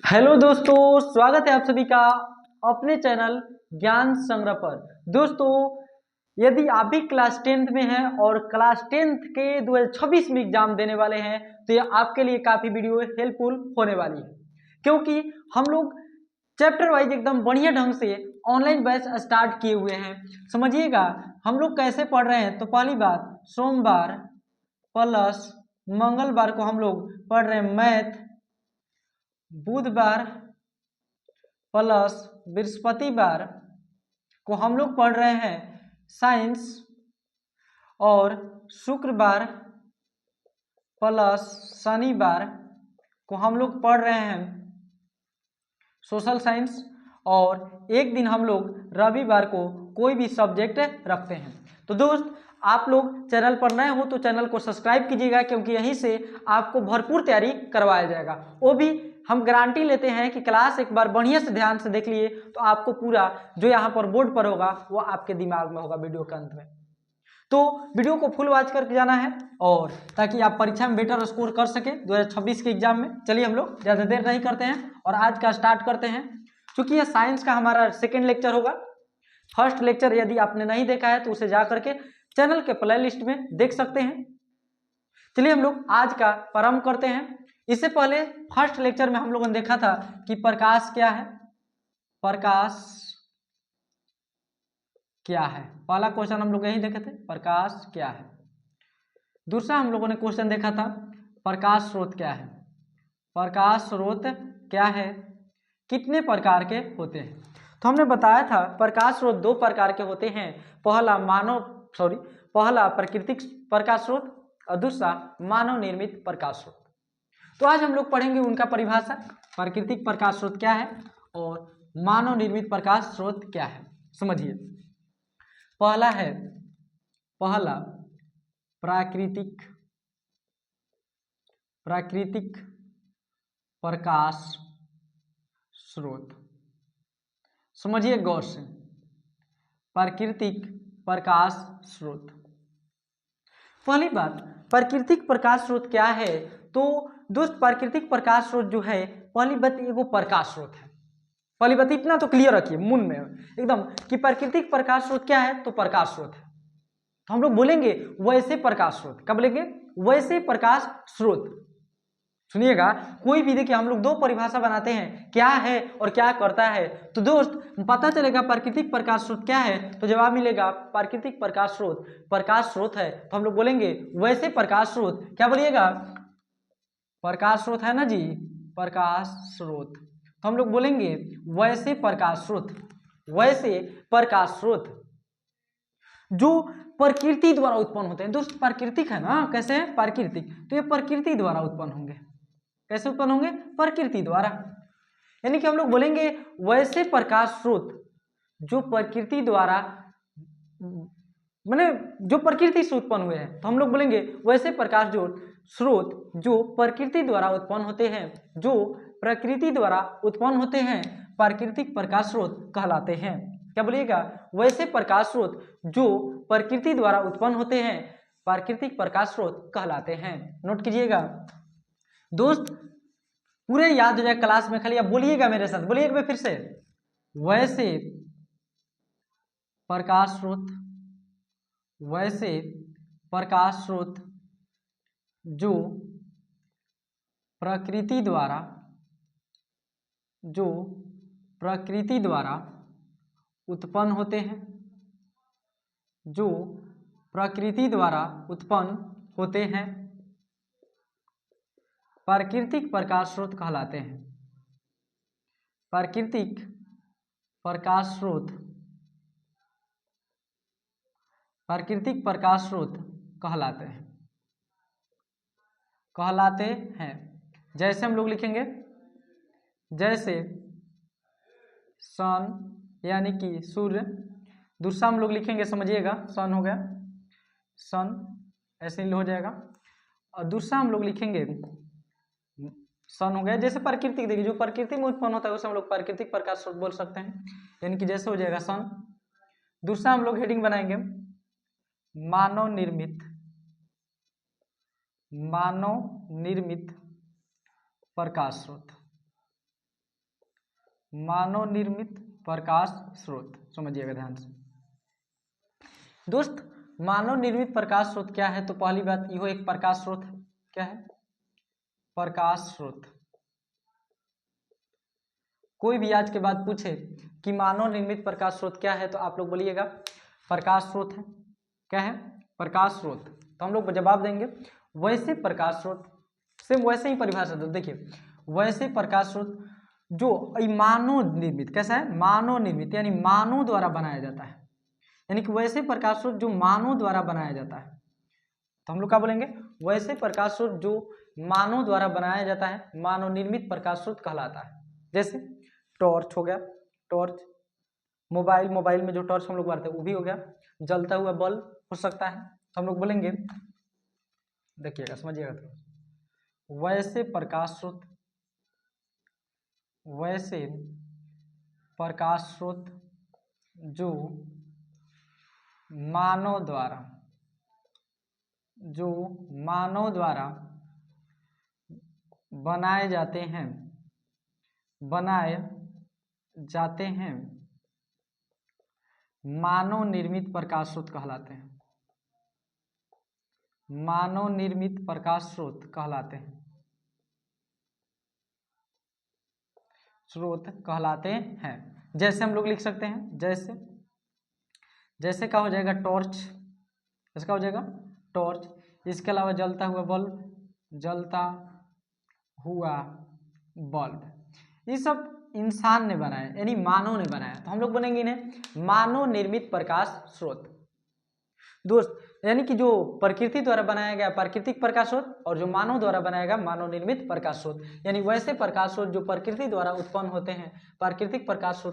Hello दोस्तों, स्वागत है आप सभी का अपने चैनल ज्ञान संग्रह पर। दोस्तों, यदि आप भी क्लास 10th में हैं और क्लास 10th के 2026 में एग्जाम देने वाले हैं तो ये आपके लिए काफ़ी वीडियो हेल्पफुल होने वाली है, क्योंकि हम लोग चैप्टर वाइज एकदम बढ़िया ढंग से ऑनलाइन बैच स्टार्ट किए हुए हैं। समझिएगा हम लोग कैसे पढ़ रहे हैं। तो पहली बात, सोमवार प्लस मंगलवार को हम लोग पढ़ रहे हैं मैथ, बुधवार प्लस बृहस्पतिवार को हम लोग पढ़ रहे हैं साइंस, और शुक्रवार प्लस शनिवार को हम लोग पढ़ रहे हैं सोशल साइंस, और एक दिन हम लोग रविवार को कोई भी सब्जेक्ट रखते हैं। तो दोस्त, आप लोग चैनल पर नए हो तो चैनल को सब्सक्राइब कीजिएगा, क्योंकि यहीं से आपको भरपूर तैयारी करवाया जाएगा। वो भी हम गारंटी लेते हैं कि क्लास एक बार बढ़िया से ध्यान से देख लिए तो आपको पूरा जो यहाँ पर बोर्ड पर होगा वो आपके दिमाग में होगा वीडियो के अंत में। तो वीडियो को फुल वॉच करके जाना है, और ताकि आप परीक्षा में बेटर स्कोर कर सके 2026 के एग्जाम में। चलिए हम लोग ज़्यादा देर नहीं करते हैं और आज का स्टार्ट करते हैं। क्योंकि यह साइंस का हमारा सेकेंड लेक्चर होगा। फर्स्ट लेक्चर यदि आपने नहीं देखा है तो उसे जा करके चैनल के प्ले लिस्ट में देख सकते हैं। चलिए हम लोग आज का प्रारंभ करते हैं। इससे पहले फर्स्ट लेक्चर में हम लोगों ने देखा था कि प्रकाश क्या है। प्रकाश क्या है, पहला क्वेश्चन हम लोग यही देखे थे, प्रकाश क्या है। दूसरा हम लोगों ने क्वेश्चन देखा था प्रकाश स्रोत क्या है। प्रकाश स्रोत क्या है, कितने प्रकार के होते हैं। तो हमने बताया था प्रकाश स्रोत दो प्रकार के होते हैं। पहला प्राकृतिक प्रकाश स्रोत और दूसरा मानव निर्मित प्रकाश स्रोत। तो आज हम लोग पढ़ेंगे उनका परिभाषा, प्राकृतिक प्रकाश स्रोत क्या है और मानव निर्मित प्रकाश स्रोत क्या है। समझिए, पहला प्राकृतिक प्रकाश स्रोत। समझिए गौर से, प्राकृतिक प्रकाश स्रोत। पहली बात, प्राकृतिक प्रकाश स्रोत क्या है। तो दोस्त, प्राकृतिक प्रकाश स्रोत जो है, पहली बात एगो प्रकाश स्रोत है। पहली बात इतना तो क्लियर रखिए मन में एकदम कि प्राकृतिक प्रकाश स्रोत क्या है, तो प्रकाश स्रोत है। तो हम लोग बोलेंगे वैसे प्रकाश स्रोत, क्या बोलेंगे, वैसे प्रकाश स्रोत। सुनिएगा, कोई भी देखिए हम लोग दो परिभाषा बनाते हैं, क्या है और क्या करता है। तो दोस्त, पता चलेगा प्राकृतिक प्रकाश स्रोत क्या है, तो जवाब मिलेगा प्राकृतिक प्रकाश स्रोत है। तो हम लोग बोलेंगे वैसे प्रकाश स्रोत, क्या बोलिएगा, प्रकाश स्रोत है ना जी, प्रकाश स्रोत। तो हम लोग बोलेंगे वैसे प्रकाश स्रोत जो प्रकृति द्वारा उत्पन्न होते हैं। दोस्त, प्राकृतिक है ना, कैसे है, प्राकृतिक, तो ये प्रकृति द्वारा उत्पन्न होंगे। कैसे उत्पन्न होंगे, प्रकृति द्वारा। यानी कि हम लोग बोलेंगे वैसे प्रकाश स्रोत जो प्रकृति द्वारा, माने जो प्रकृति से उत्पन्न हुए हैं। तो हम लोग बोलेंगे वैसे प्रकाश स्रोत जो प्रकृति द्वारा उत्पन्न होते हैं, जो प्रकृति द्वारा उत्पन्न होते हैं, प्राकृतिक प्रकाश स्रोत कहलाते हैं। क्या बोलिएगा, वैसे प्रकाश स्रोत जो प्रकृति द्वारा उत्पन्न होते हैं, प्राकृतिक प्रकाश स्रोत कहलाते हैं। नोट कीजिएगा दोस्त, पूरे याद हो जाए क्लास में, खाली आप बोलिएगा मेरे साथ, बोलिएगा फिर से, वैसे प्रकाश स्रोत जो प्रकृति द्वारा उत्पन्न होते हैं, जो प्रकृति द्वारा उत्पन्न होते हैं, प्राकृतिक प्रकाश स्रोत कहलाते हैं। प्राकृतिक प्रकाश स्रोत कहलाते हैं। जैसे हम लोग लिखेंगे, जैसे सन यानी कि सूर्य, दूसरा हम लोग लिखेंगे, समझिएगा, सन हो गया, सन ऐसे ही हो जाएगा। और दूसरा हम लोग लिखेंगे सन हो गया। जैसे प्राकृतिक, देखिए जो प्रकृति में उत्पन्न होता है उसे हम लोग प्राकृतिक प्रकाश स्रोत बोल सकते हैं, यानी कि जैसे हो जाएगा सन। दूसरा हम लोग हेडिंग बनाएंगे मानव निर्मित प्रकाश स्रोत। मानव निर्मित प्रकाश स्रोत, समझिएगा ध्यान से दोस्त। मानव निर्मित प्रकाश स्रोत क्या है? तो पहली बात यो एक प्रकाश स्रोत है। क्या है? प्रकाश स्रोत। कोई भी आज के बाद पूछे कि मानव निर्मित प्रकाश स्रोत क्या है, तो आप लोग बोलिएगा प्रकाश स्रोत है। क्या है? प्रकाश स्रोत। तो हम लोग जवाब देंगे वैसे प्रकाश स्रोत, सेम वैसे ही परिभाषा दो। देखिए वैसे प्रकाश स्रोत जो मानव निर्मित, कैसा है? मानव निर्मित, यानी मानव द्वारा बनाया जाता है, यानी कि वैसे प्रकाश स्रोत जो मानव द्वारा बनाया जाता है। तो हम लोग क्या बोलेंगे? वैसे प्रकाश स्रोत जो मानव द्वारा बनाया जाता है, मानव निर्मित प्रकाश स्रोत कहलाता है। जैसे टॉर्च हो गया, टॉर्च, मोबाइल में जो टॉर्च हम लोग मारते हैं वो भी हो गया, जलता हुआ बल्ब हो सकता है। तो हम लोग बोलेंगे, देखिएगा समझिएगा तो वैसे प्रकाश स्रोत, वैसे प्रकाश स्रोत जो मानव द्वारा बनाए जाते हैं, मानव निर्मित प्रकाश स्रोत कहलाते हैं। मानव निर्मित प्रकाश स्रोत कहलाते हैं। जैसे हम लोग लिख सकते हैं, जैसे क्या हो जाएगा? टॉर्च। जैसे क्या हो जाएगा? टॉर्च। इसके अलावा जलता हुआ बल्ब, ये सब इंसान ने बनाया, यानी मानव ने बनाया। तो हम लोग बनेंगे इन्हें मानव निर्मित प्रकाश स्रोत दोस्त। यानी कि जो प्रकृति द्वारा बनाया गया प्राकृतिक प्रकाश स्रोत, और जो मानव द्वारा बनाया गया मानव निर्मित प्रकाश स्रोत, यानी वैसे प्रकाश स्रोत जो प्रकृति द्वारा उत्पन्न होते हैं, प्राकृतिक प्रकाश स्रोत